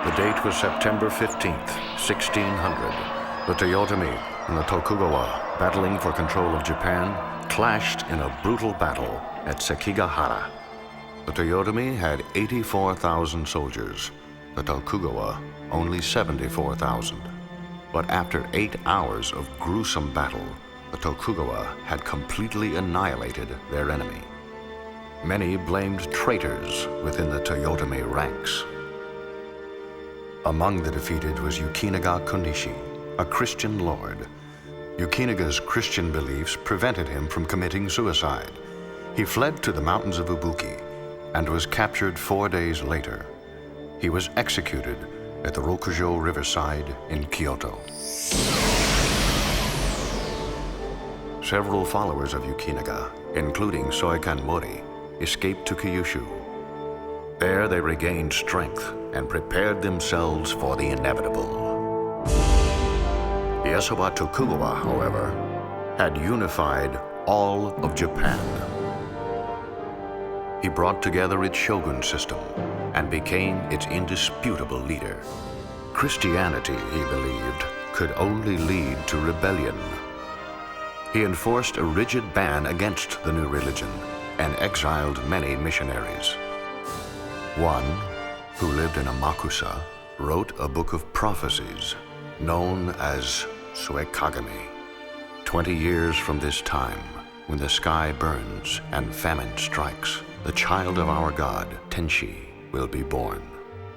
The date was September 15th, 1600. The Toyotomi and the Tokugawa, battling for control of Japan, clashed in a brutal battle at Sekigahara. The Toyotomi had 84,000 soldiers, the Tokugawa only 74,000. But after 8 hours of gruesome battle, the Tokugawa had completely annihilated their enemy. Many blamed traitors within the Toyotomi ranks. Among the defeated was Yukinaga Konishi, a Christian lord. Yukinaga's Christian beliefs prevented him from committing suicide. He fled to the mountains of Ubuki and was captured 4 days later. He was executed at the Rokujo riverside in Kyoto. Several followers of Yukinaga, including Soikan Mori, escaped to Kyushu. There they regained strength and prepared themselves for the inevitable. Ieyasu Tokugawa, however, had unified all of Japan. He brought together its shogun system and became its indisputable leader. Christianity, he believed, could only lead to rebellion. He enforced a rigid ban against the new religion and exiled many missionaries. One, who lived in Amakusa, wrote a book of prophecies known as Suekagami. 20 years from this time, when the sky burns and famine strikes, the child of our God, Tenshi, will be born.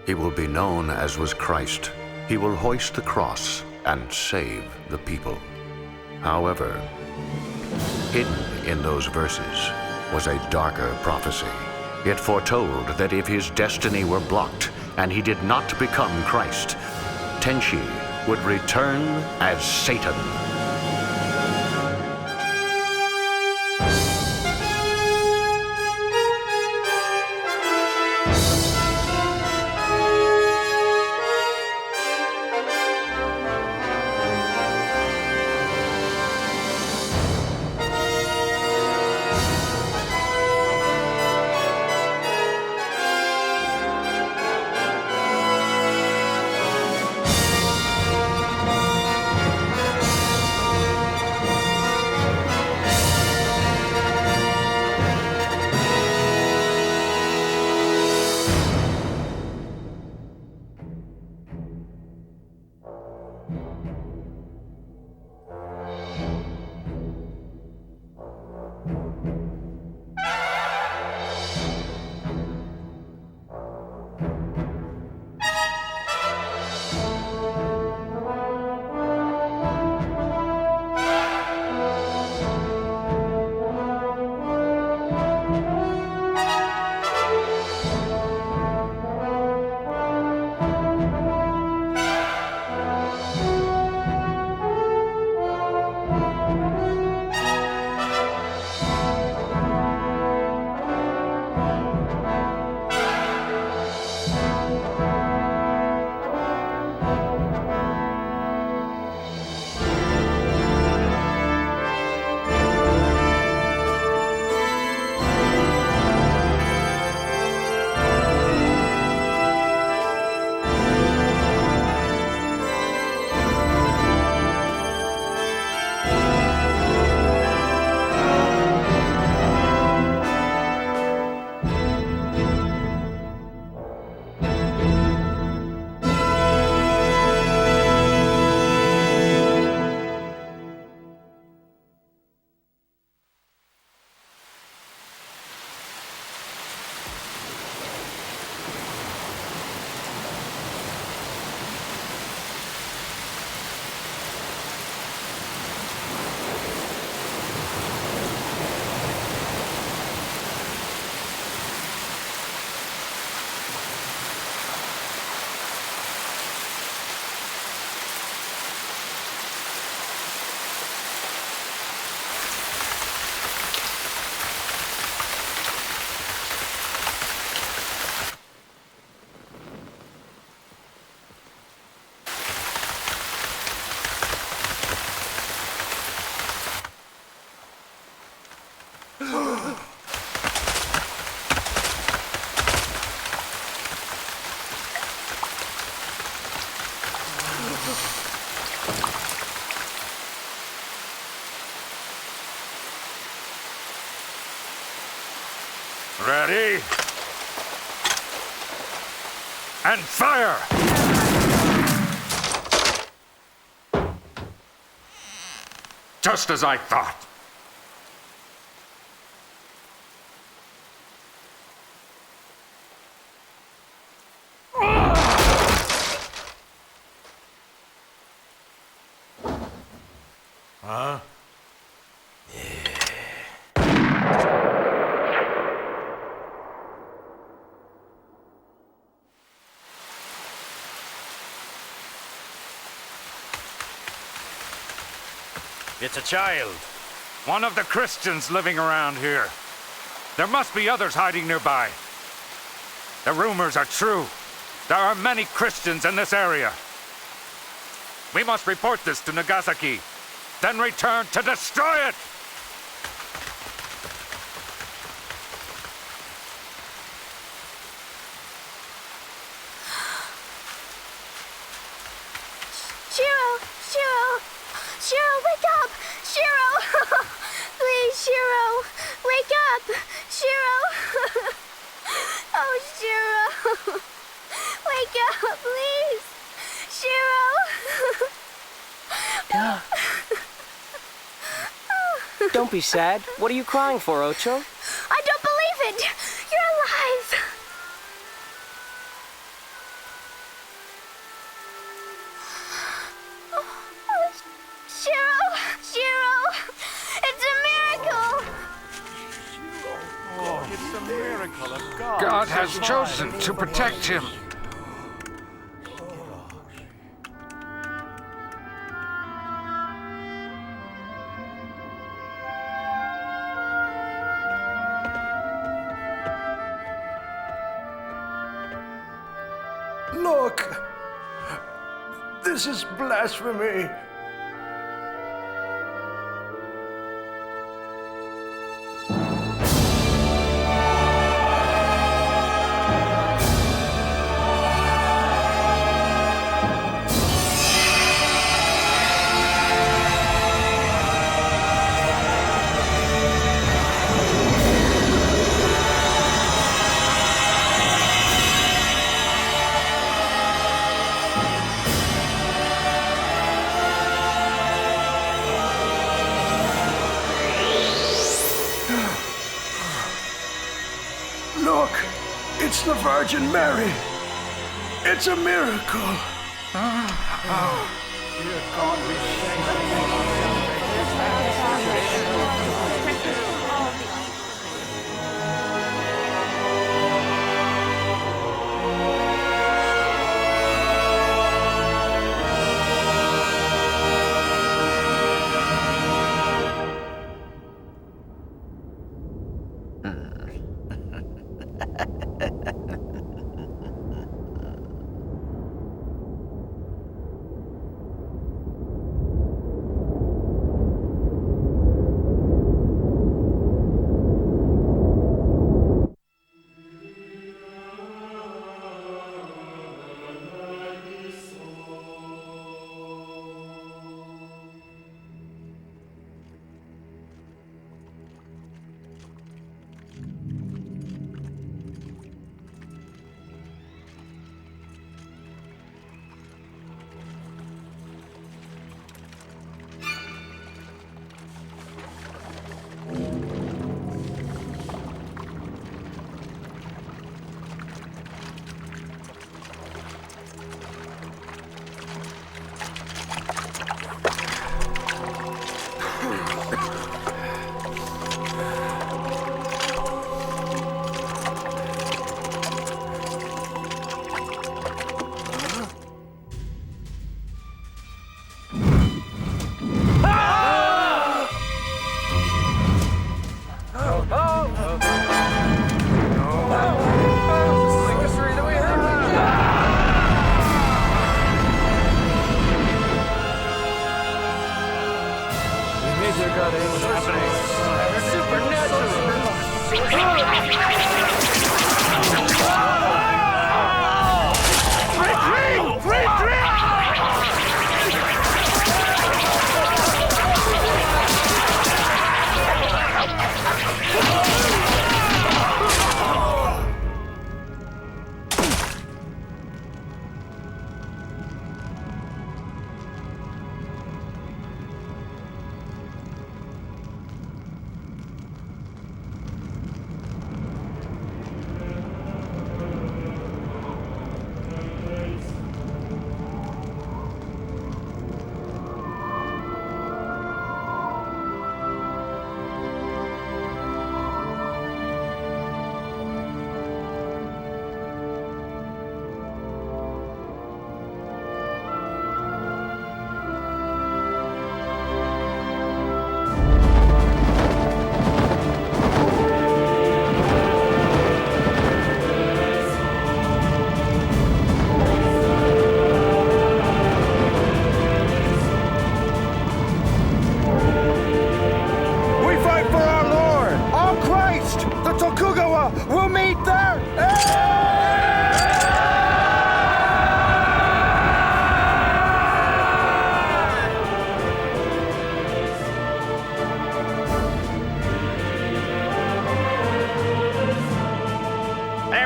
He will be known as was Christ. He will hoist the cross and save the people. However, hidden in those verses was a darker prophecy. It foretold that if his destiny were blocked and he did not become Christ, Tenshi would return as Satan. and fire! Just as I thought. Huh? It's a child. One of the Christians living around here. There must be others hiding nearby. The rumors are true. There are many Christians in this area. We must report this to Nagasaki, then return to destroy it! Shiro, wake up! Shiro! Please, Shiro, wake up! Shiro! Oh, Shiro! Wake up, please! Shiro! Don't be sad. What are you crying for, Ocho? I don't believe it! You're alive! Shiro! It's a miracle! Oh, it's a miracle of God. God has chosen to protect him. Look! This is blasphemy. Look, it's the Virgin Mary. It's a miracle.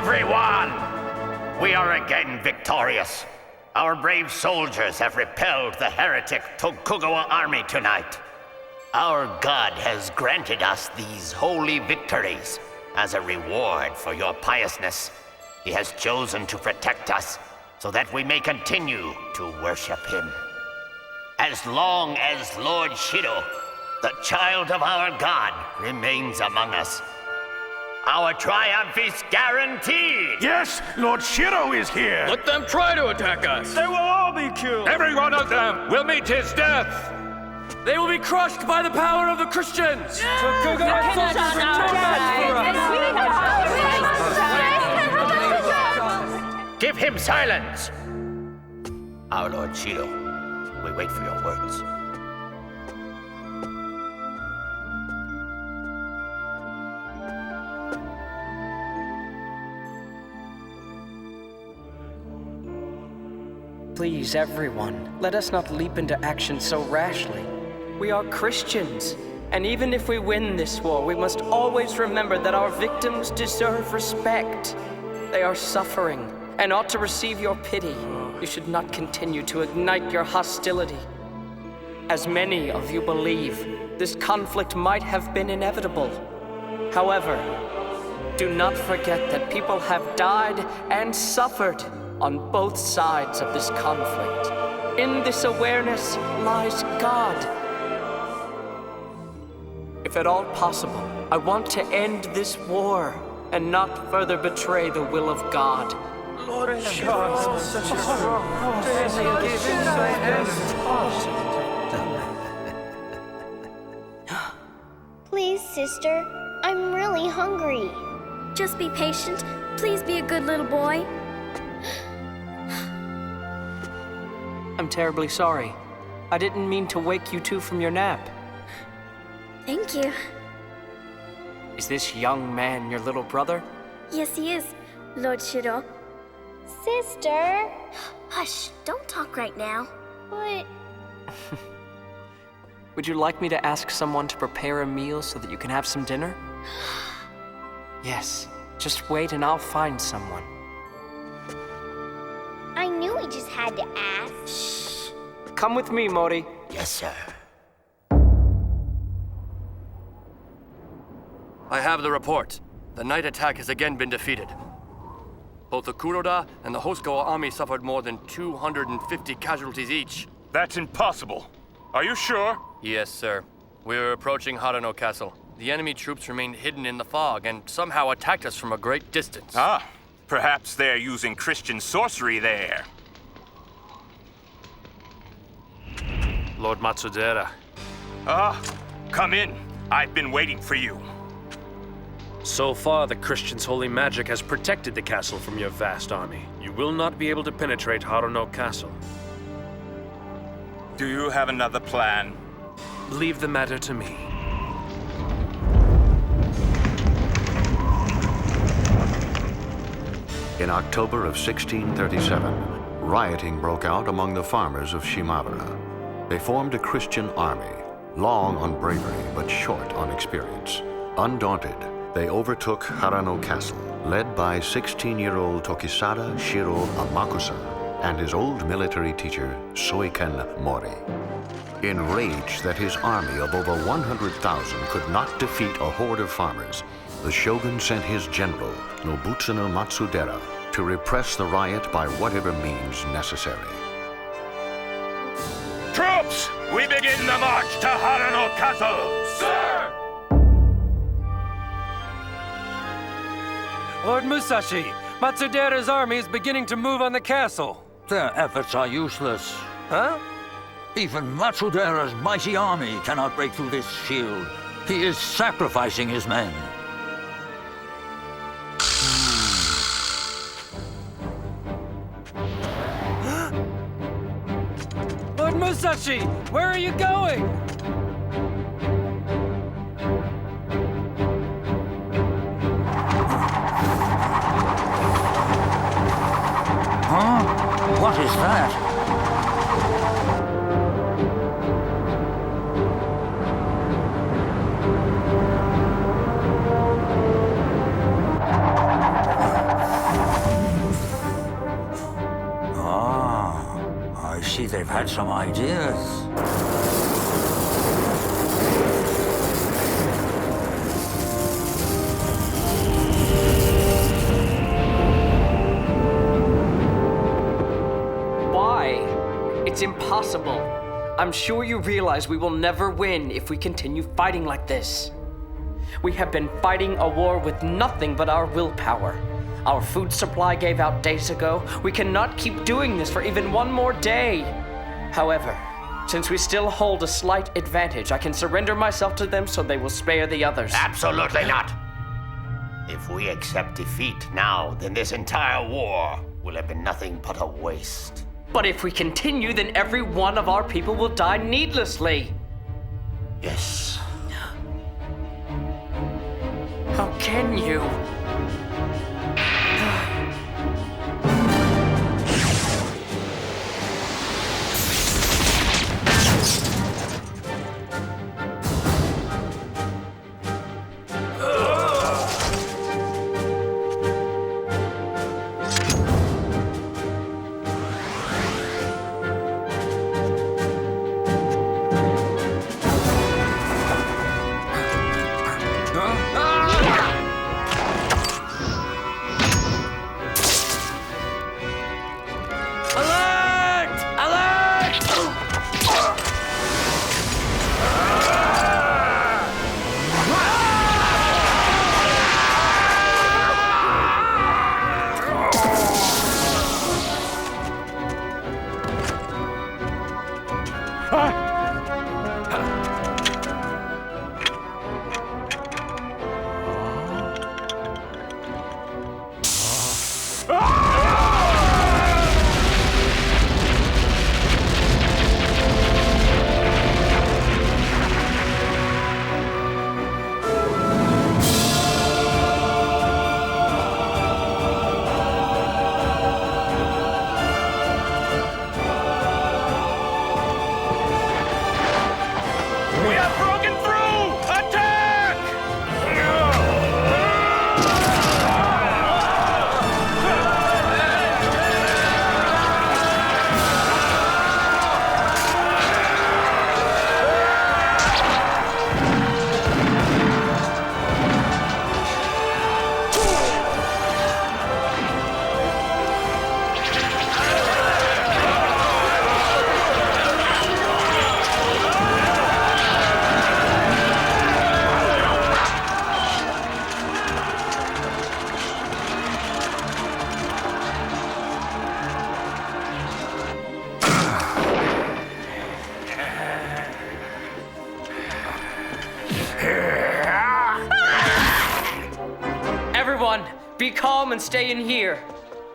everyone! We are again victorious. Our brave soldiers have repelled the heretic Tokugawa army tonight. Our God has granted us these holy victories as a reward for your piousness. He has chosen to protect us so that we may continue to worship him. As long as Lord Shiro, the child of our God, remains among us, our triumph is guaranteed! Yes, Lord Shiro is here! Let them try to attack us! They will all be killed! Every one of them will meet his death! They will be crushed by the power of the Christians! Tokugawa soldiers are no match for us! Give him silence! Our Lord Shiro, we wait for your words. Please, everyone, let us not leap into action so rashly. We are Christians, and even if we win this war, we must always remember that our victims deserve respect. They are suffering and ought to receive your pity. You should not continue to ignite your hostility. As many of you believe, this conflict might have been inevitable. However, do not forget that people have died and suffered on both sides of this conflict. In this awareness lies God. If at all possible, I want to end this war and not further betray the will of God. Please, sister, I'm really hungry. Just be patient. Please be a good little boy. I'm terribly sorry. I didn't mean to wake you two from your nap. Thank you. Is this young man your little brother? Yes, he is, Lord Shiro. Sister! Hush, don't talk right now. But... Would you like me to ask someone to prepare a meal so that you can have some dinner? Yes, just wait and I'll find someone. I knew we just had to ask. Shh. Come with me, Mori. Yes, sir. I have the report. The night attack has again been defeated. Both the Kuroda and the Hosokawa army suffered more than 250 casualties each. That's impossible. Are you sure? Yes, sir. We were approaching Harano Castle. The enemy troops remained hidden in the fog and somehow attacked us from a great distance. Ah, perhaps they're using Christian sorcery there. Lord Matsudera. Ah, come in. I've been waiting for you. So far, the Christians' holy magic has protected the castle from your vast army. You will not be able to penetrate Harano Castle. Do you have another plan? Leave the matter to me. In October of 1637, rioting broke out among the farmers of Shimabara. They formed a Christian army, long on bravery but short on experience. Undaunted, they overtook Harano Castle, led by 16-year-old Tokisada Shiro Amakusa and his old military teacher, Soiken Mori. Enraged that his army of over 100,000 could not defeat a horde of farmers, the shogun sent his general, Nobutsuno Matsudera, to repress the riot by whatever means necessary. Troops, we begin the march to Harano Castle! Sir! Lord Musashi, Matsudera's army is beginning to move on the castle. Their efforts are useless. Huh? Even Matsudera's mighty army cannot break through this shield. He is sacrificing his men. Lord Musashi, where are you going? Huh? What is that? see they've had some ideas. It's impossible. I'm sure you realize we will never win if we continue fighting like this. We have been fighting a war with nothing but our willpower. Our food supply gave out days ago. We cannot keep doing this for even one more day. However, since we still hold a slight advantage, I can surrender myself to them so they will spare the others. Absolutely not. If we accept defeat now, then this entire war will have been nothing but a waste. But if we continue, then every one of our people will die needlessly. Yes. How can you? Be calm and stay in here.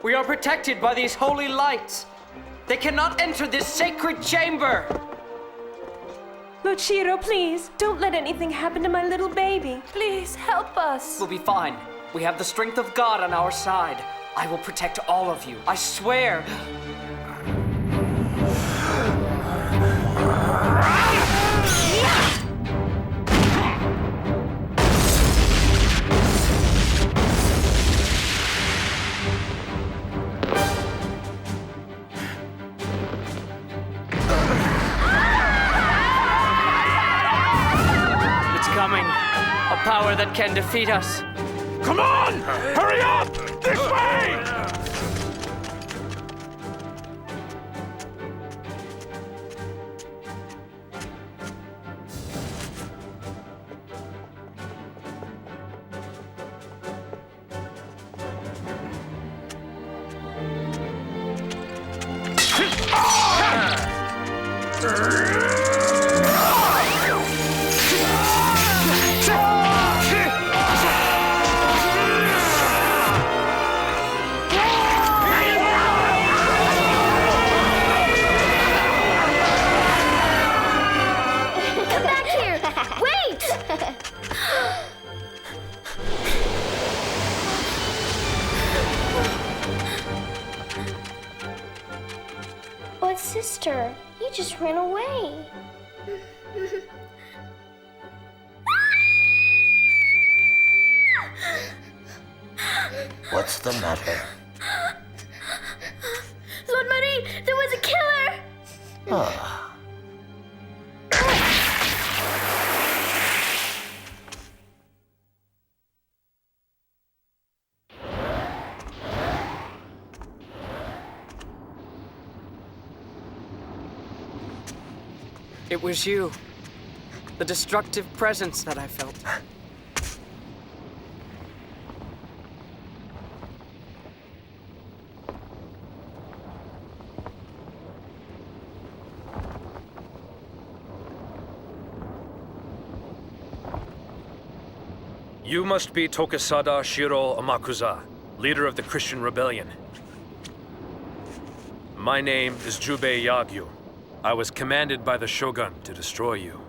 We are protected by these holy lights. They cannot enter this sacred chamber. Lord Shiro, please, don't let anything happen to my little baby. Please, help us. We'll be fine. We have the strength of God on our side. I will protect all of you. I swear. Coming. A power that can defeat us. Come on! Hurry up! This way! But sister, you just ran away. What's the matter? Lord Marie, there was a killer! It was you. The destructive presence that I felt. You must be Tokisada Shiro Amakuza, leader of the Christian rebellion. My name is Jubei Yagyu. I was commanded by the Shogun to destroy you.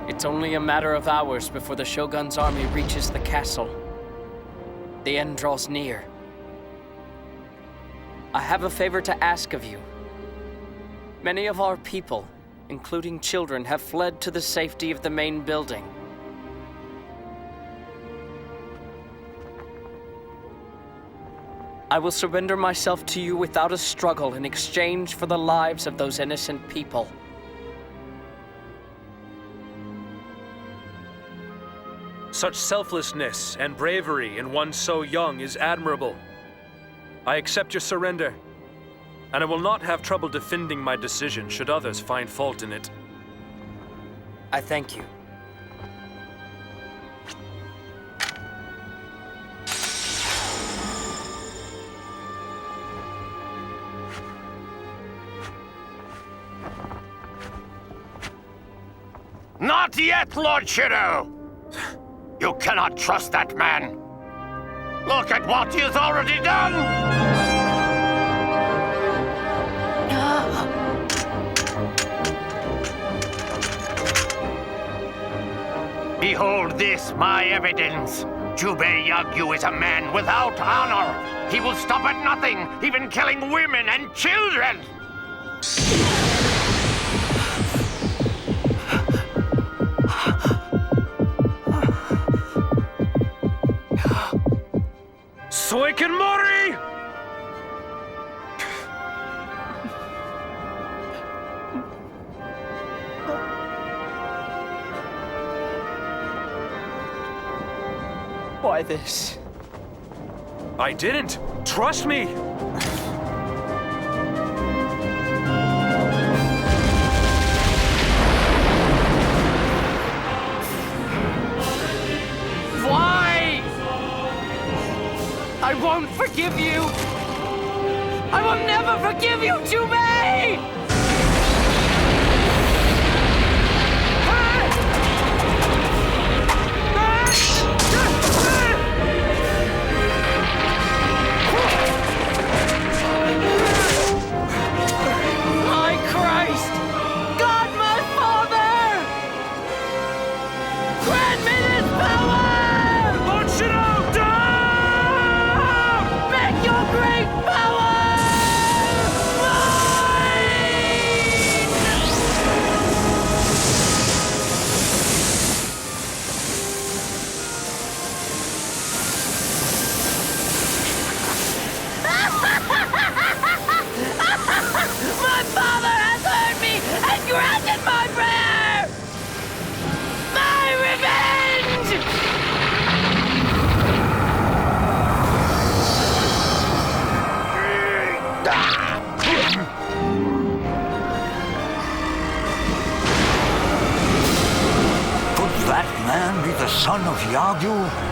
It's only a matter of hours before the Shogun's army reaches the castle. The end draws near. I have a favor to ask of you. Many of our people, including children, have fled to the safety of the main building. I will surrender myself to you without a struggle in exchange for the lives of those innocent people. Such selflessness and bravery in one so young is admirable. I accept your surrender, and I will not have trouble defending my decision should others find fault in it. I thank you. Not yet, Lord Shiro! You cannot trust that man. Look at what he has already done! Behold this, my evidence. Jubei Yagyu is a man without honor. He will stop at nothing, even killing women and children. Soiken Mori! Why this? I didn't. Trust me. Why? I won't forgive you. I will never forgive you, Jubei! Son of Yagyu?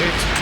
That's it.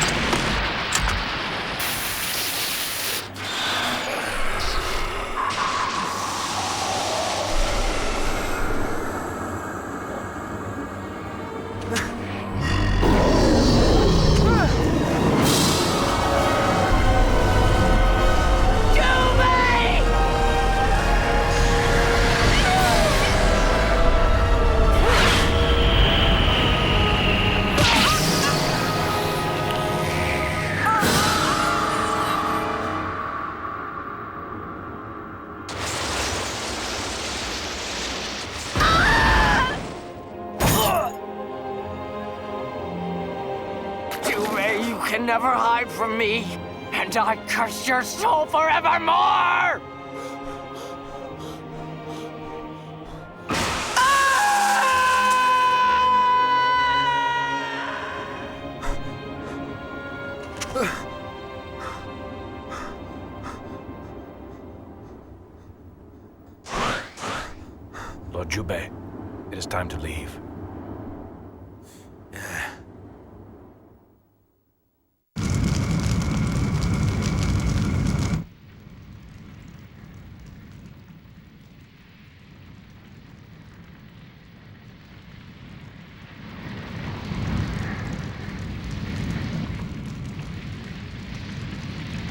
You can never hide from me, and I curse your soul forevermore! Lord Jubei, it is time to leave.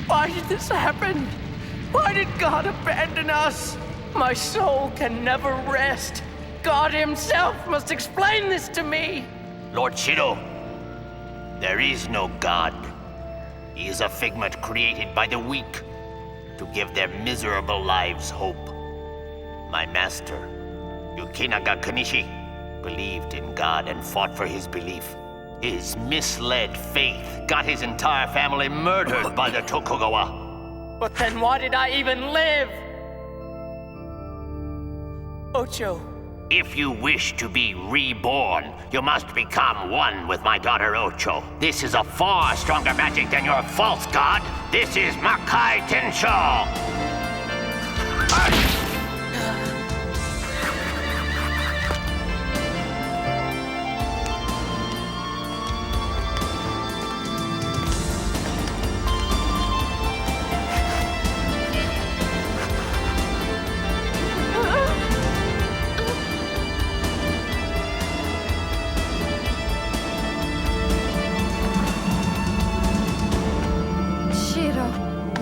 Why did this happen? Why did God abandon us? My soul can never rest. God himself must explain this to me. Lord Shiro, there is no God. He is a figment created by the weak to give their miserable lives hope. My master, Yukinaga Kanishi, believed in God and fought for his belief. His misled faith got his entire family murdered by the Tokugawa. But then why did I even live? Ocho. If you wish to be reborn, you must become one with my daughter Ocho. This is a far stronger magic than your false god. This is Makai Tensho!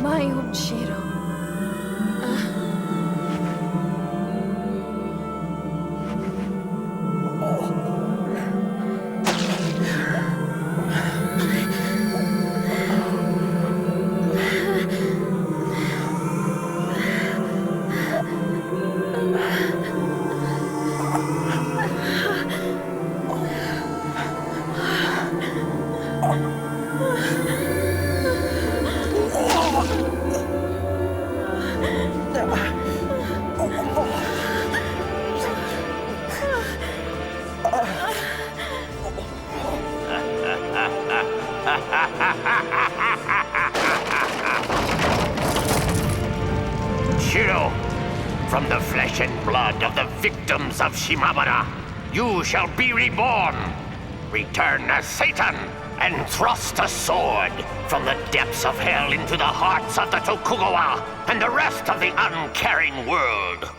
My own Shiro. Shiro, from the flesh and blood of the victims of Shimabara, you shall be reborn. Return as Satan and thrust a sword from the depths of hell into the hearts of the Tokugawa and the rest of the uncaring world.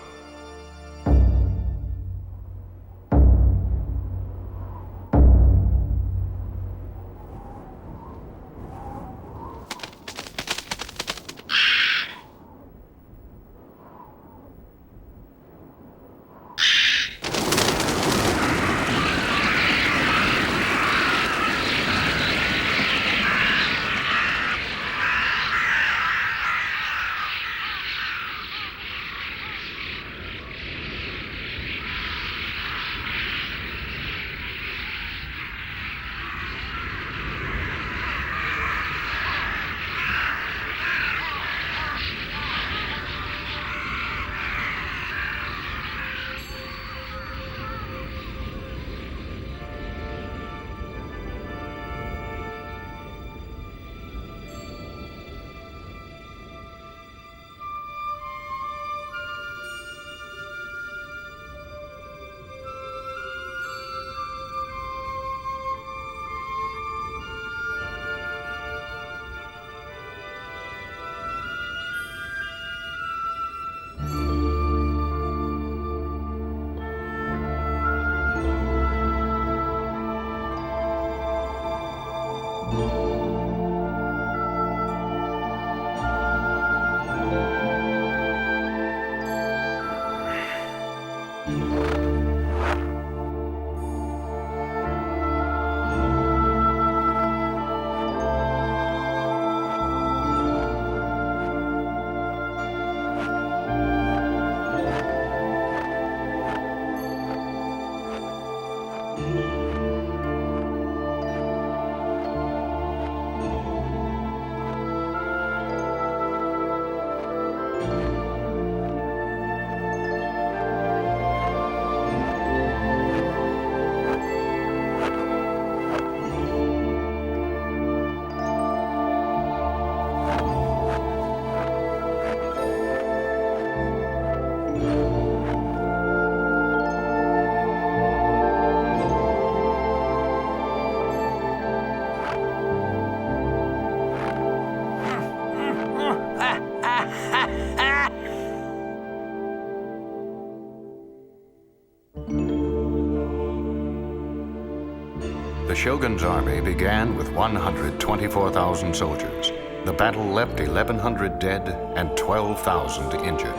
The Shogun's army began with 124,000 soldiers. The battle left 1,100 dead and 12,000 injured.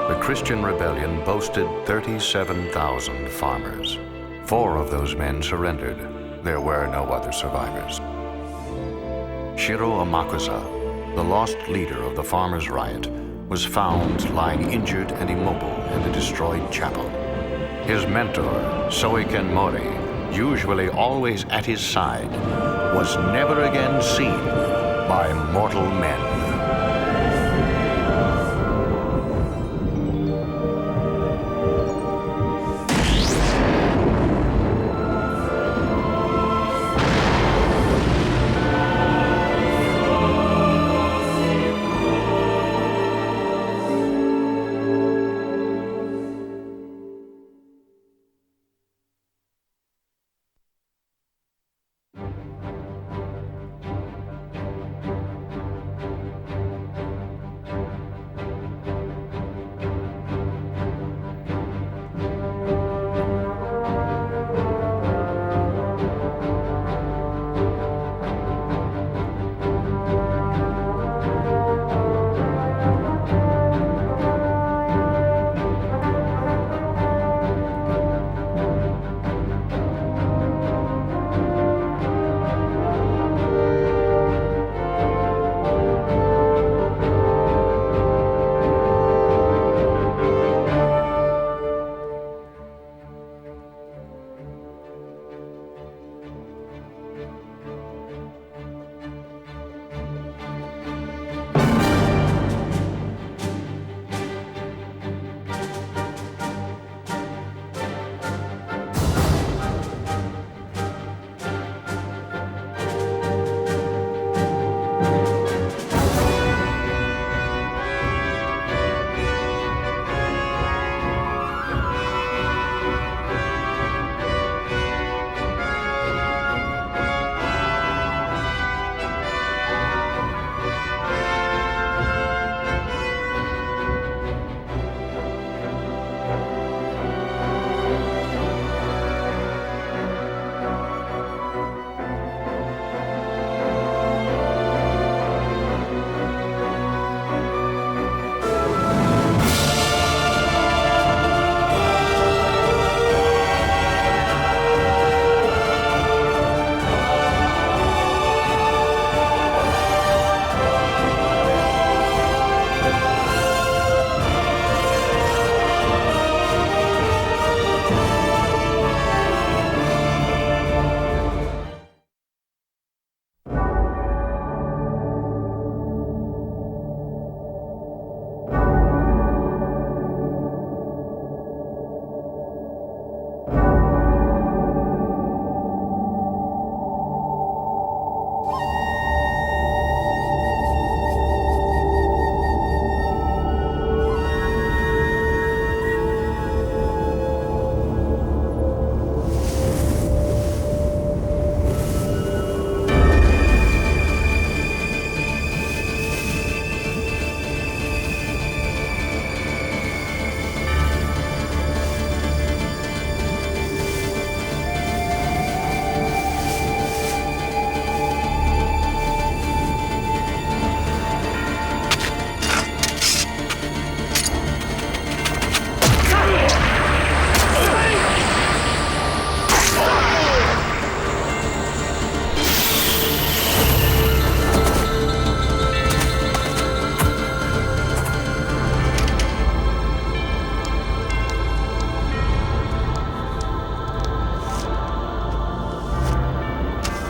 The Christian rebellion boasted 37,000 farmers. 4 of those men surrendered. There were no other survivors. Shiro Amakusa, the lost leader of the farmers' riot, was found lying injured and immobile in a destroyed chapel. His mentor, Soiken Mori, usually always at his side, was never again seen by mortal men.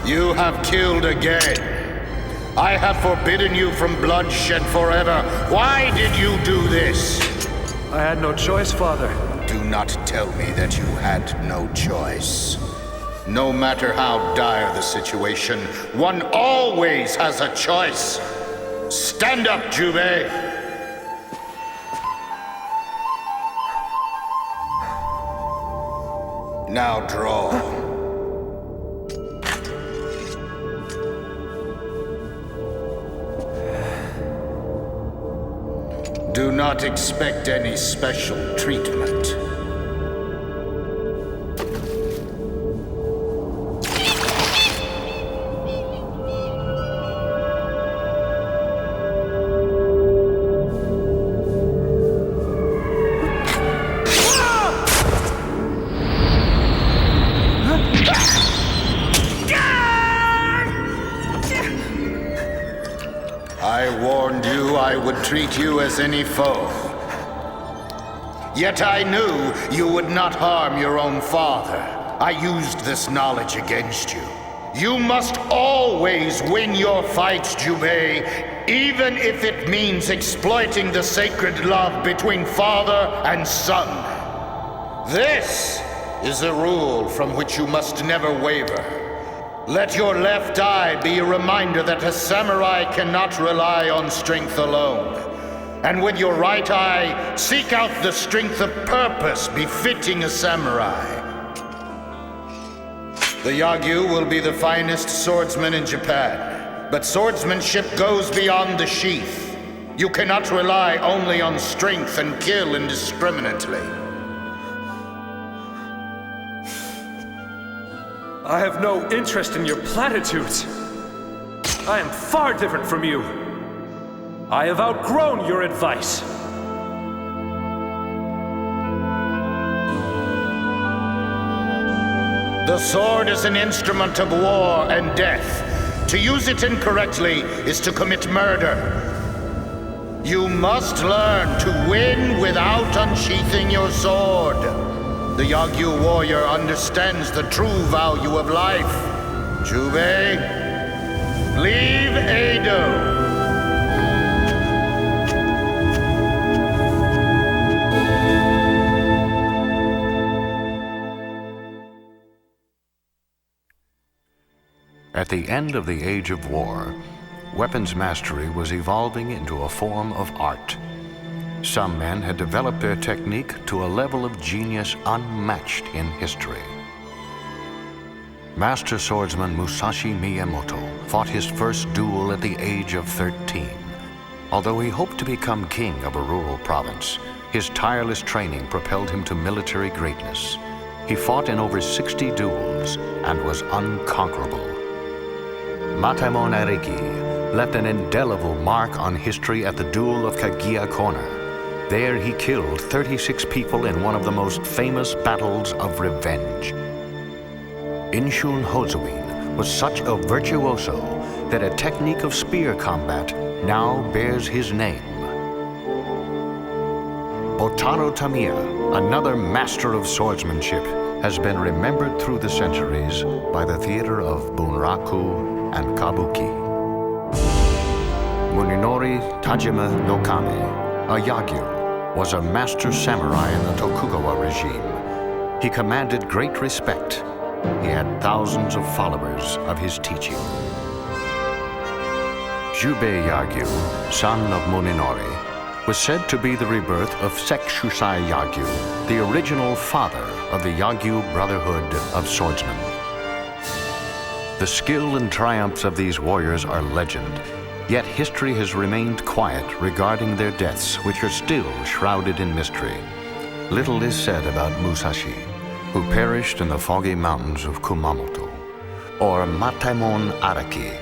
You have killed again. I have forbidden you from bloodshed forever. Why did you do this? I had no choice, Father. Do not tell me that you had no choice. No matter how dire the situation, one always has a choice. Stand up, Jubei! Now draw. Do not expect any special treatment. I warned you I would treat you as any foe. Yet I knew you would not harm your own father. I used this knowledge against you. You must always win your fights, Jubei, even if it means exploiting the sacred love between father and son. This is a rule from which you must never waver. Let your left eye be a reminder that a samurai cannot rely on strength alone. And with your right eye, seek out the strength of purpose befitting a samurai. The Yagyu will be the finest swordsman in Japan, but swordsmanship goes beyond the sheath. You cannot rely only on strength and kill indiscriminately. I have no interest in your platitudes. I am far different from you. I have outgrown your advice. The sword is an instrument of war and death. To use it incorrectly is to commit murder. You must learn to win without unsheathing your sword. The Yagyu warrior understands the true value of life. Jubei, leave Edo. At the end of the Age of War, weapons mastery was evolving into a form of art. Some men had developed their technique to a level of genius unmatched in history. Master swordsman Musashi Miyamoto fought his first duel at the age of 13. Although he hoped to become king of a rural province, his tireless training propelled him to military greatness. He fought in over 60 duels and was unconquerable. Matamon Ariki left an indelible mark on history at the duel of Kagiya Corner. There he killed 36 people in one of the most famous battles of revenge. Inshun Hozuin was such a virtuoso that a technique of spear combat now bears his name. Otaro Tamiya, another master of swordsmanship, has been remembered through the centuries by the theater of Bunraku and Kabuki. Muninori Tajima no Kami, a Yagyu, was a master samurai in the Tokugawa regime. He commanded great respect. He had thousands of followers of his teaching. Jubei Yagyu, son of Muninori, was said to be the rebirth of Sekshusai Yagyu, the original father of the Yagyu Brotherhood of Swordsmen. The skill and triumphs of these warriors are legend, yet history has remained quiet regarding their deaths, which are still shrouded in mystery. Little is said about Musashi, who perished in the foggy mountains of Kumamoto, or Matamon Araki,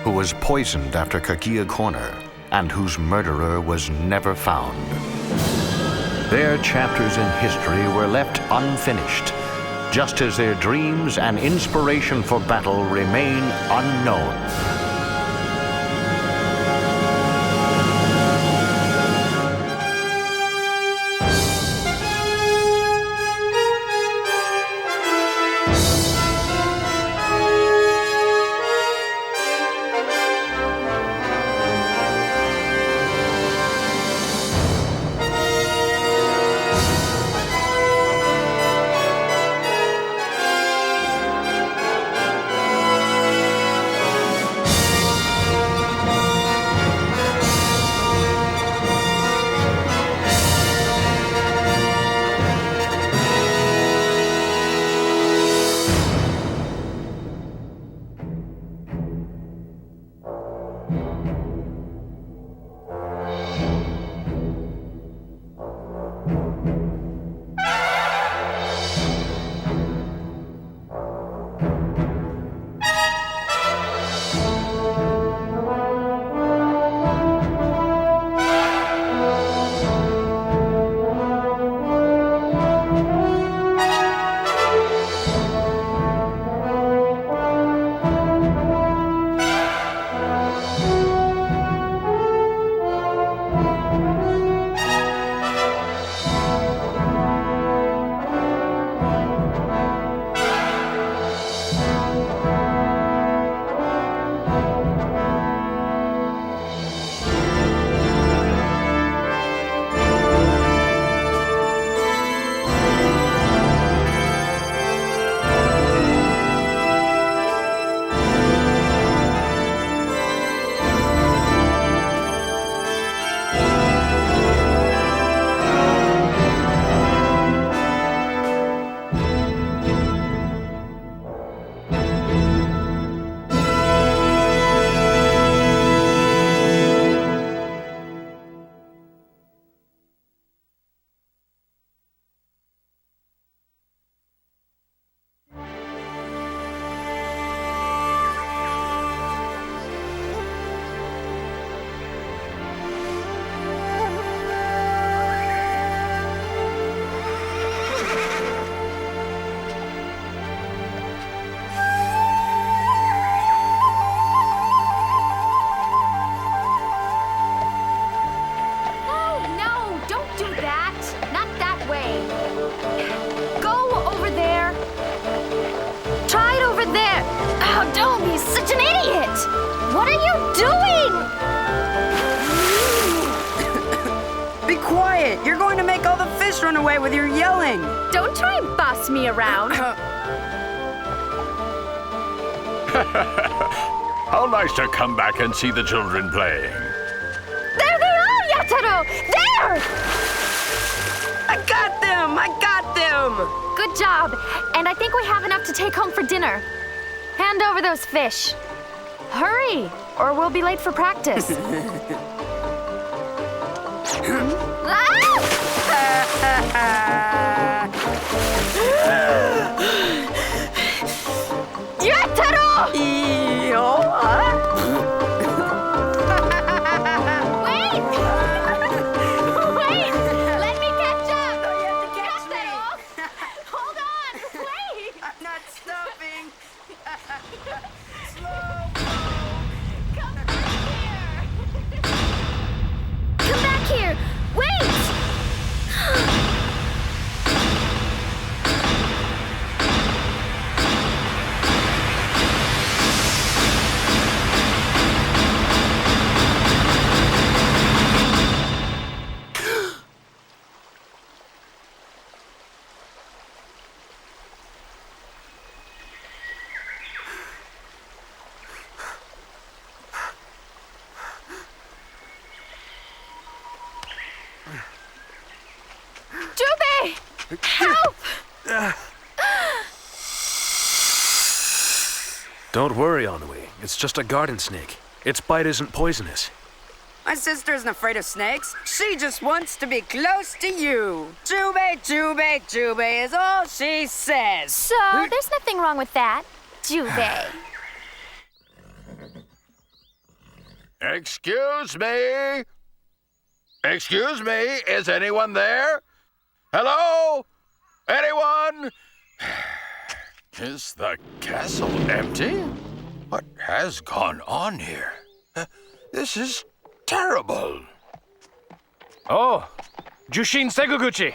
who was poisoned after Kagiya Corner and whose murderer was never found. Their chapters in history were left unfinished, just as their dreams and inspiration for battle remain unknown. fish run away with your yelling? Don't try and boss me around. How nice to come back and see the children playing. There they are, Yataro! There! I got them! I got them! Good job. And I think we have enough to take home for dinner. Hand over those fish. Hurry, or we'll be late for practice. Yataro! Wait! Wait! Let me catch up! You have to catch me. Hold on! Wait! I'm not stopping. Come back here! Wait! Jubei! Help! Don't worry, Ennui. It's just a garden snake. Its bite isn't poisonous. My sister isn't afraid of snakes. She just wants to be close to you. Jubei, Jubei, Jubei is all she says. So, there's nothing wrong with that, Jubei. Excuse me? Excuse me? Is anyone there? Hello? Anyone? Is the castle empty? What has gone on here? This is terrible. Oh, Jushin Seguguchi.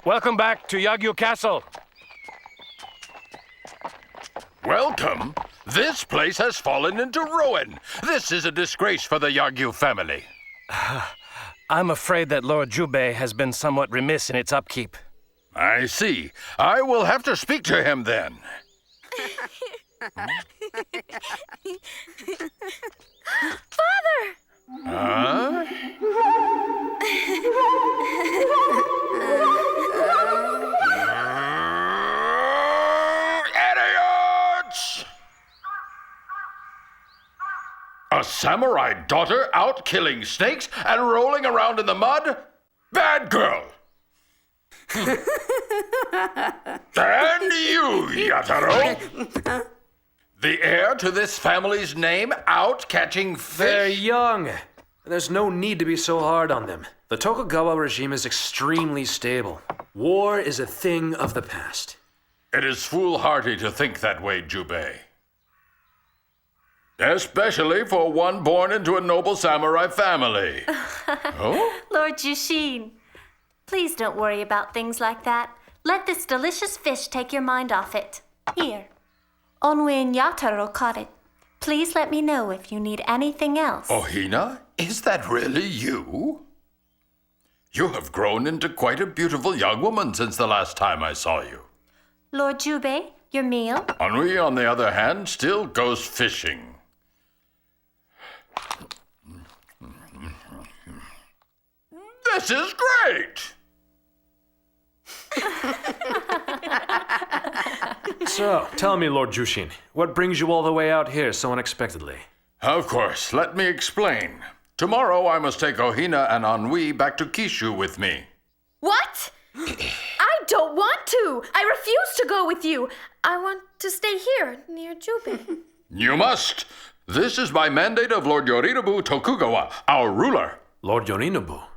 Welcome back to Yagyu Castle. Welcome? This place has fallen into ruin. This is a disgrace for the Yagyu family. I'm afraid that Lord Jubei has been somewhat remiss in its upkeep. I see. I will have to speak to him then. Father! Huh? Idiots! A samurai daughter out killing snakes and rolling around in the mud? Bad girl! And you, Yataro! The heir to this family's name out catching fish? They're young. There's no need to be so hard on them. The Tokugawa regime is extremely stable. War is a thing of the past. It is foolhardy to think that way, Jubei. Especially for one born into a noble samurai family. Oh? Lord Jushin, please don't worry about things like that. Let this delicious fish take your mind off it. Here. Onwe and Yataro caught it. Please let me know if you need anything else. Ohina, is that really you? You have grown into quite a beautiful young woman since the last time I saw you. Lord Jubei, your meal? Ennui, on the other hand, still goes fishing. This is great! So, tell me, Lord Jushin, what brings you all the way out here so unexpectedly? Of course, let me explain. Tomorrow I must take Ohina and Ennui back to Kishu with me. What? I don't want to! I refuse to go with you! I want to stay here, near Jubei. You must! This is by mandate of Lord Yorinobu Tokugawa, our ruler. Lord Yorinobu?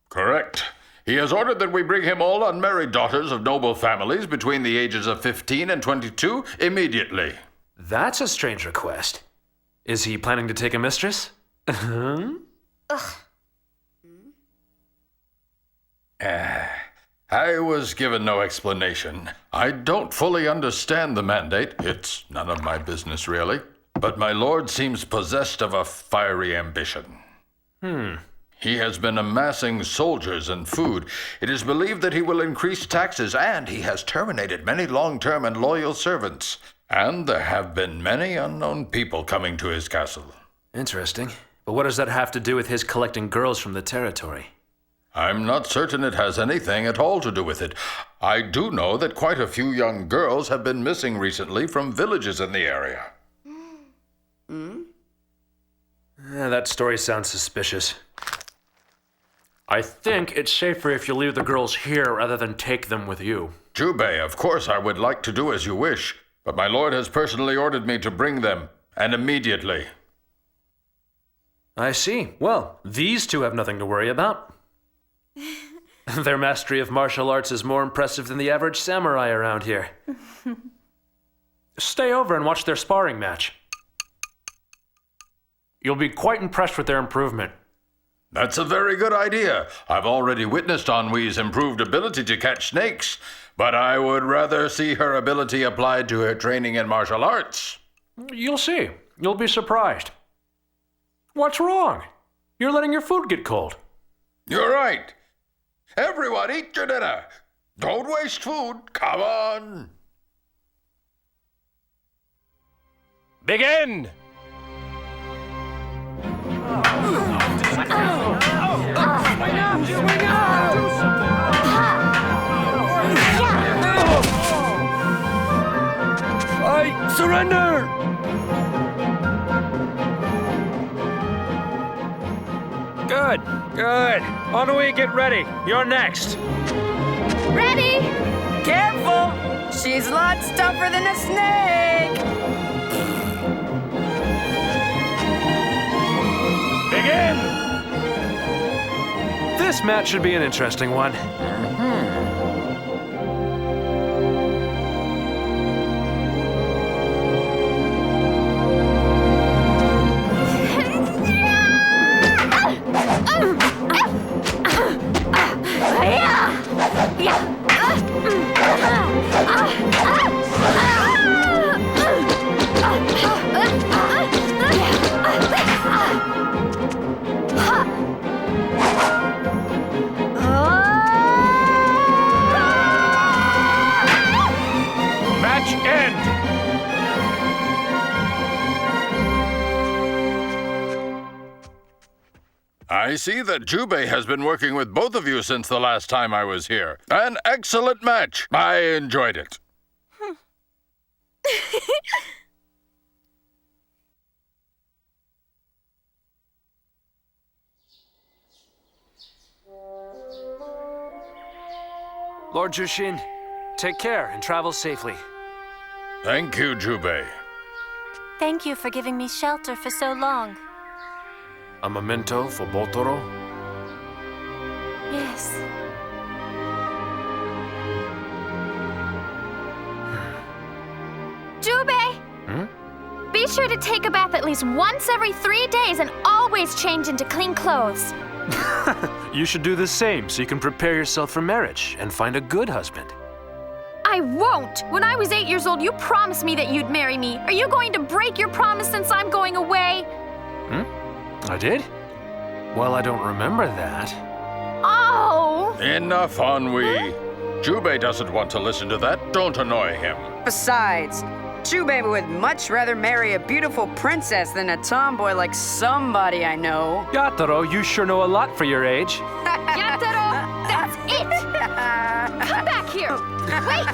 Correct. He has ordered that we bring him all unmarried daughters of noble families between the ages of 15 and 22 immediately. That's a strange request. Is he planning to take a mistress? Ugh. I was given no explanation. I don't fully understand the mandate. It's none of my business, really. But my lord seems possessed of a fiery ambition. He has been amassing soldiers and food. It is believed that he will increase taxes, and he has terminated many long-term and loyal servants. And there have been many unknown people coming to his castle. Interesting. But what does that have to do with his collecting girls from the territory? I'm not certain it has anything at all to do with it. I do know that quite a few young girls have been missing recently from villages in the area. That story sounds suspicious. I think it's safer if you leave the girls here rather than take them with you. Jubei, of course I would like to do as you wish, but my lord has personally ordered me to bring them, and immediately. I see. Well, these two have nothing to worry about. Their mastery of martial arts is more impressive than the average samurai around here. Stay over and watch their sparring match. You'll be quite impressed with their improvement. That's a very good idea. I've already witnessed Ennui's improved ability to catch snakes, but I would rather see her ability applied to her training in martial arts. You'll see. You'll be surprised. What's wrong? You're letting your food get cold. You're right. Everyone, eat your dinner. Don't waste food. Come on. Begin! I surrender! Good, good. Ennui, get ready. You're next. Ready? Careful! She's lots tougher than a snake! Begin! This match should be an interesting one. Match end! I see that Jubei has been working with both of you since the last time I was here. An excellent match. I enjoyed it. Lord Jushin, take care and travel safely. Thank you, Jubei. Thank you for giving me shelter for so long. A memento for Botoro? Yes. Jubei! Be sure to take a bath at least once every 3 days and always change into clean clothes. You should do the same so you can prepare yourself for marriage and find a good husband. I won't! When I was 8 years old, you promised me that you'd marry me. Are you going to break your promise since I'm going away? I did? Well, I don't remember that. Oh! Enough, Ennui. Jubei doesn't want to listen to that. Don't annoy him. Besides, Jubei would much rather marry a beautiful princess than a tomboy like somebody I know. Yataro, you sure know a lot for your age. Yataro, that's it! Come back here! Wait!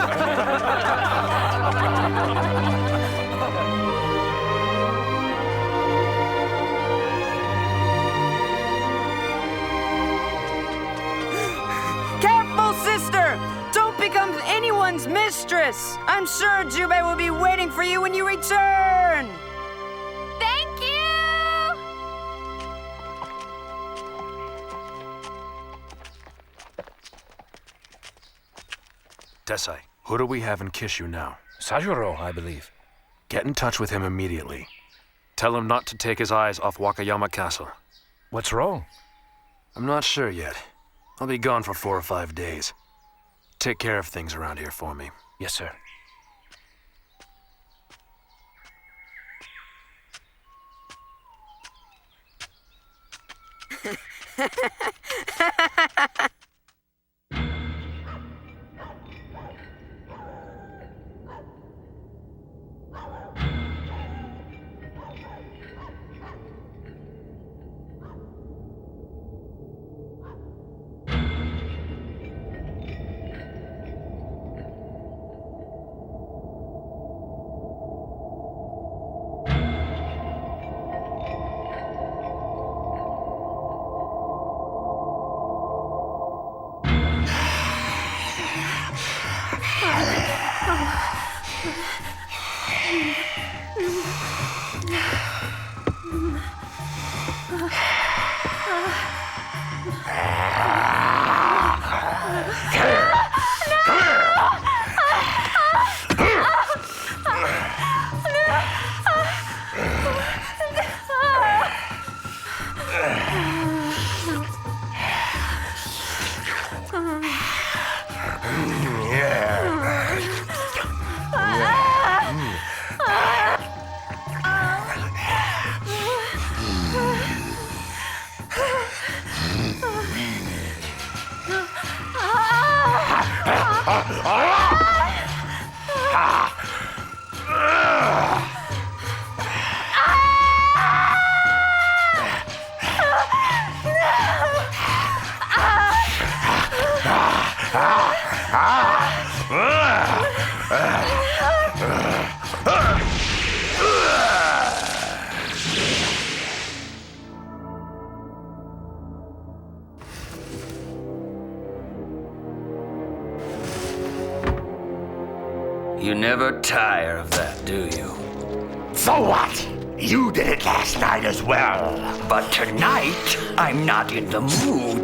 Careful, sister! Don't become anyone's mistress! I'm sure Jubei will be waiting for you when you return! Thank you! Desai, who do we have in Kishu now? Sajuro, I believe. Get in touch with him immediately. Tell him not to take his eyes off Wakayama Castle. What's wrong? I'm not sure yet. I'll be gone for 4 or 5 days. Take care of things around here for me. Yes, sir. You never tire of that, do you? So what? You did it last night as well. But tonight, I'm not in the mood.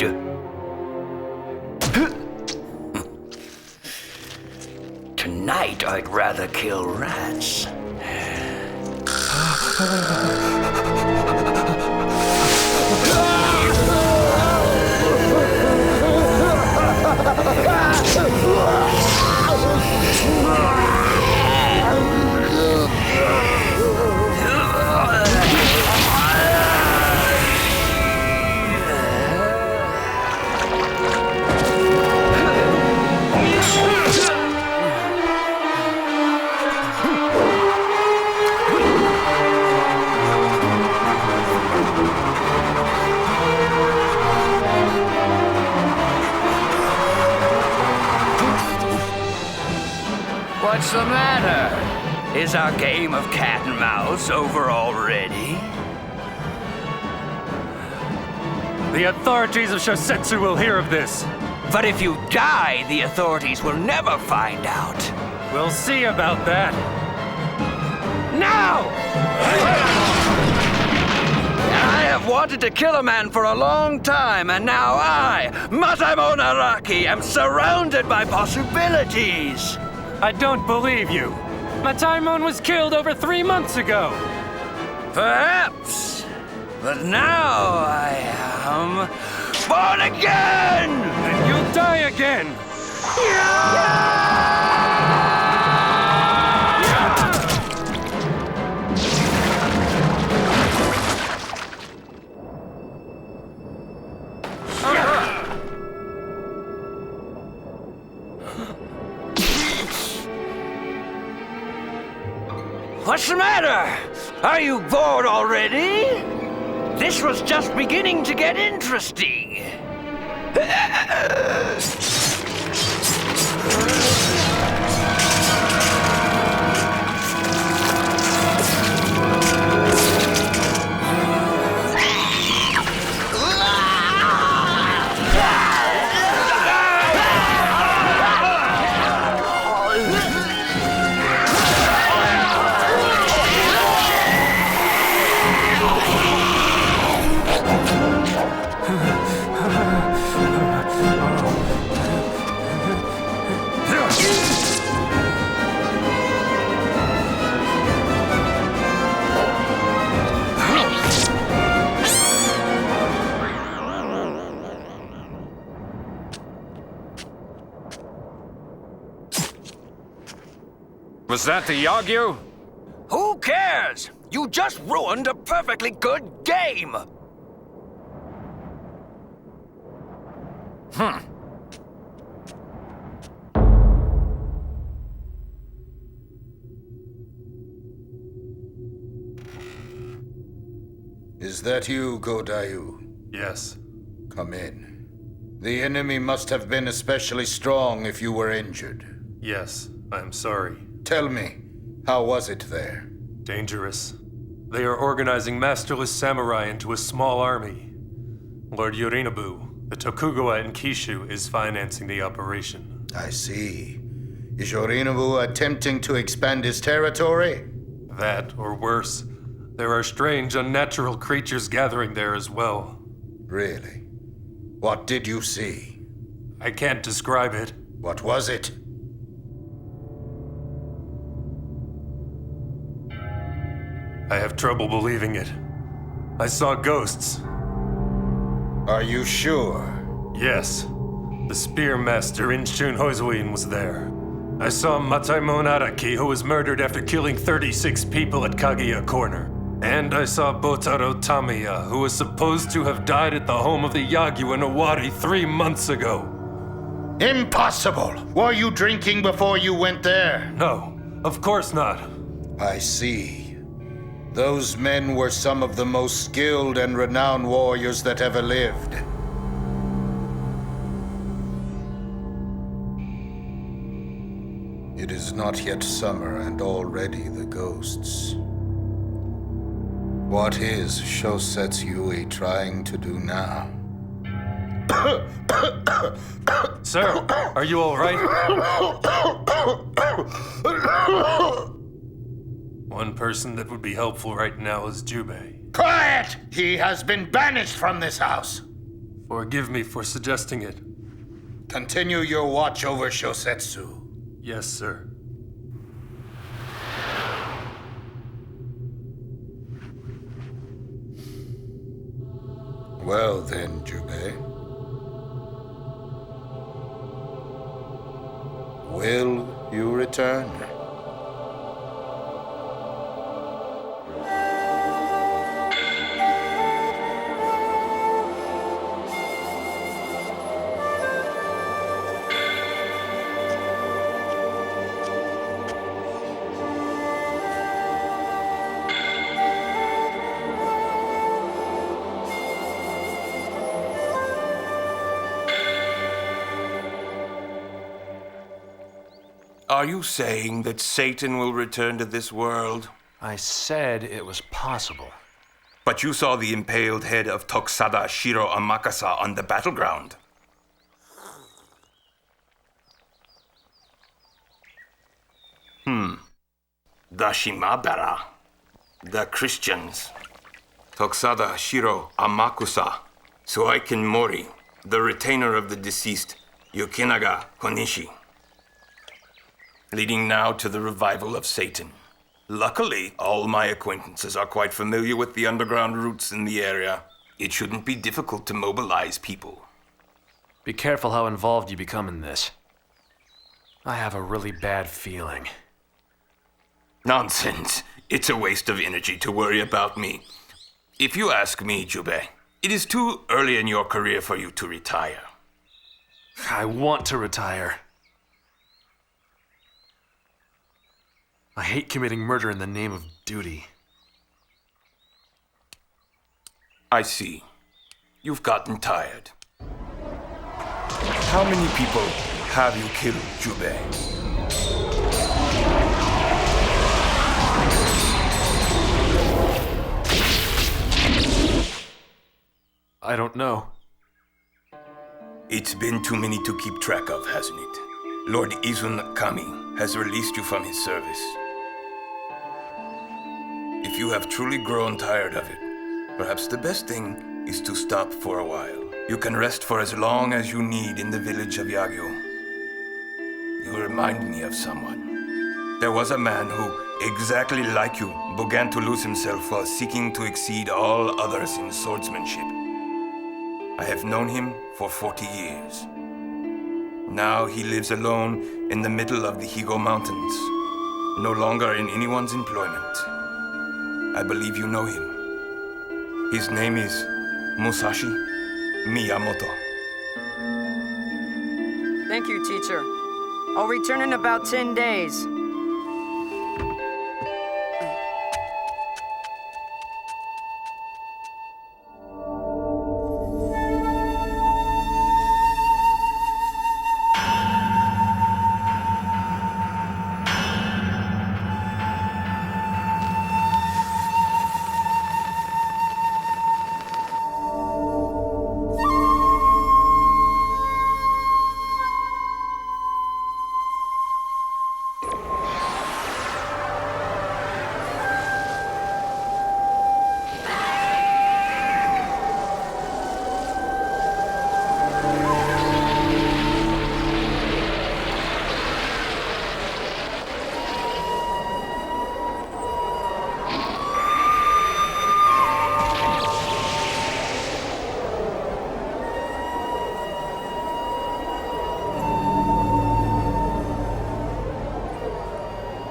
Tonight, I'd rather kill rats. What's the matter? Is our game of cat and mouse over already? The authorities of Shosetsu will hear of this. But if you die, the authorities will never find out. We'll see about that. Now! I have wanted to kill a man for a long time, and now I, Masamo Naraki, am surrounded by possibilities. I don't believe you. Mataimon was killed over 3 months ago. Perhaps. But now I am born again! And you'll die again! What's the matter? Are you bored already? This was just beginning to get interesting. Was that the Yagyu? Who cares? You just ruined a perfectly good game! Is that you, Godayu? Yes. Come in. The enemy must have been especially strong if you were injured. Yes, I'm sorry. Tell me, how was it there? Dangerous. They are organizing masterless samurai into a small army. Lord Yorinobu, the Tokugawa in Kishu, is financing the operation. I see. Is Yorinobu attempting to expand his territory? That, or worse. There are strange, unnatural creatures gathering there as well. Really? What did you see? I can't describe it. What was it? I have trouble believing it. I saw ghosts. Are you sure? Yes. The Spearmaster Inshun Hoizuin was there. I saw Mataimon Araki, who was murdered after killing 36 people at Kaguya Corner. And I saw Botaro Tamiya, who was supposed to have died at the home of the Yagyu in Owari 3 months ago. Impossible! Were you drinking before you went there? No, of course not. I see. Those men were some of the most skilled and renowned warriors that ever lived. It is not yet summer, and already the ghosts. What is Shosetsu trying to do now? Sir, are you all right? One person that would be helpful right now is Jubei. Quiet! He has been banished from this house. Forgive me for suggesting it. Continue your watch over Shosetsu. Yes, sir. Well then, Jubei. Will you return? Are you saying that Satan will return to this world? I said it was possible. But you saw the impaled head of Tokusada Shiro Amakasa on the battleground. The Shimabara. The Christians. Tokusada Shiro Amakusa. Suaiken Mori. The retainer of the deceased, Yukinaga Konishi. Leading now to the revival of Satan. Luckily, all my acquaintances are quite familiar with the underground routes in the area. It shouldn't be difficult to mobilize people. Be careful how involved you become in this. I have a really bad feeling. Nonsense. It's a waste of energy to worry about me. If you ask me, Jubei, it is too early in your career for you to retire. I want to retire. I hate committing murder in the name of duty. I see. You've gotten tired. How many people have you killed, Jubei? I don't know. It's been too many to keep track of, hasn't it? Lord Izun Kami has released you from his service. If you have truly grown tired of it, perhaps the best thing is to stop for a while. You can rest for as long as you need in the village of Yagyu. You remind me of someone. There was a man who, exactly like you, began to lose himself while seeking to exceed all others in swordsmanship. I have known him for 40 years. Now he lives alone in the middle of the Higo Mountains, no longer in anyone's employment. I believe you know him. His name is Musashi Miyamoto. Thank you, teacher. I'll return in about 10 days.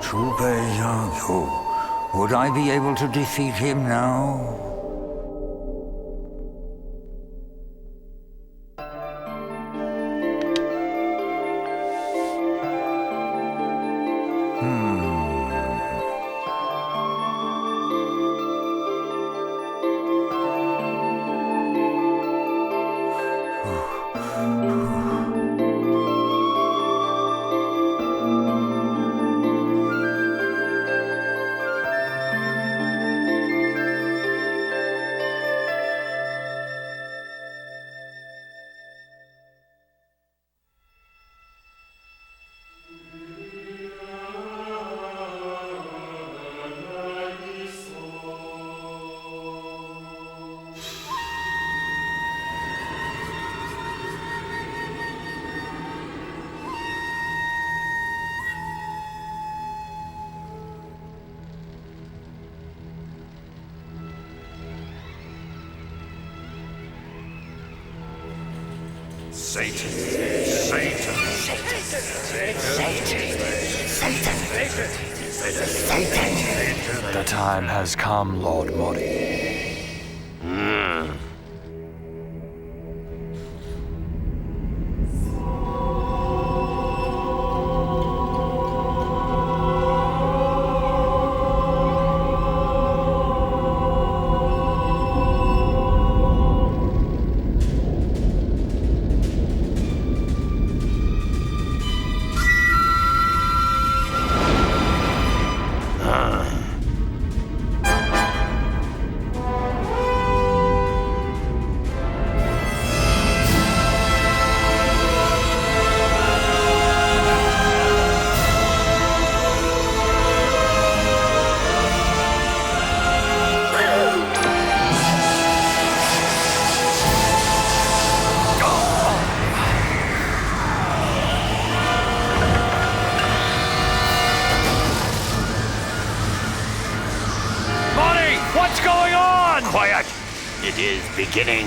Jubei Yagyu. Would I be able to defeat him now? Satan. Satan. Satan. The time has come, Lord Mori. What's going on? Quiet! It is beginning.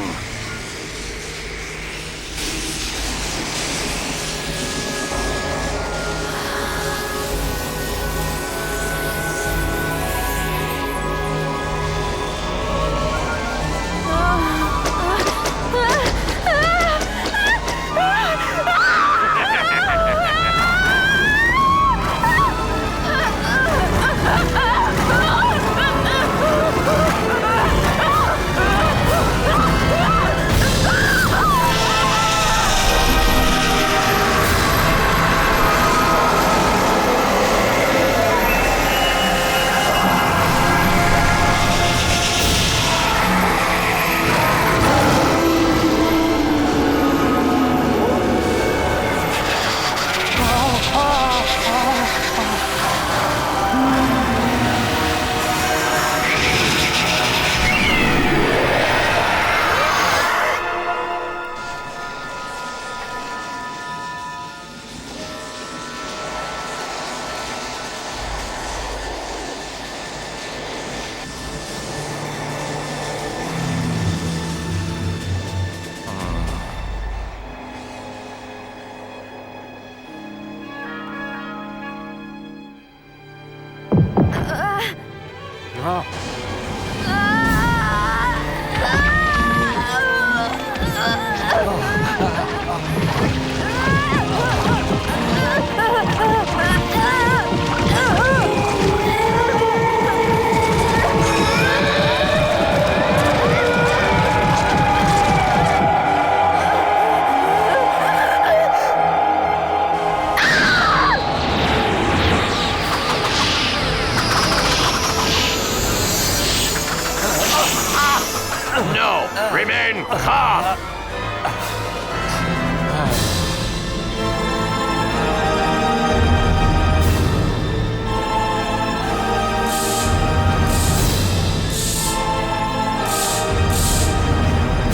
Then come!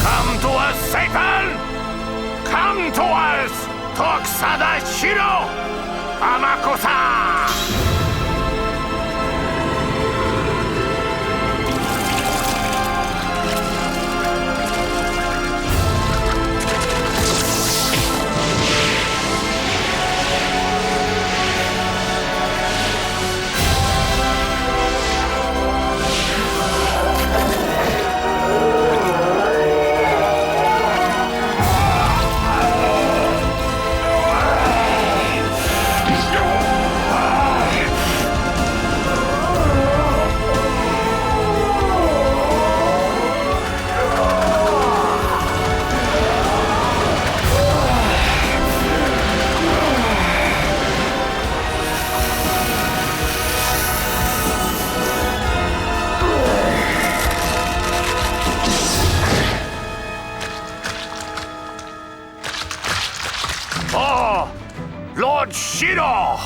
Come to us, Satan! Come to us! Tokusada Shiro! Amakusa! Oh, Lord Shiro!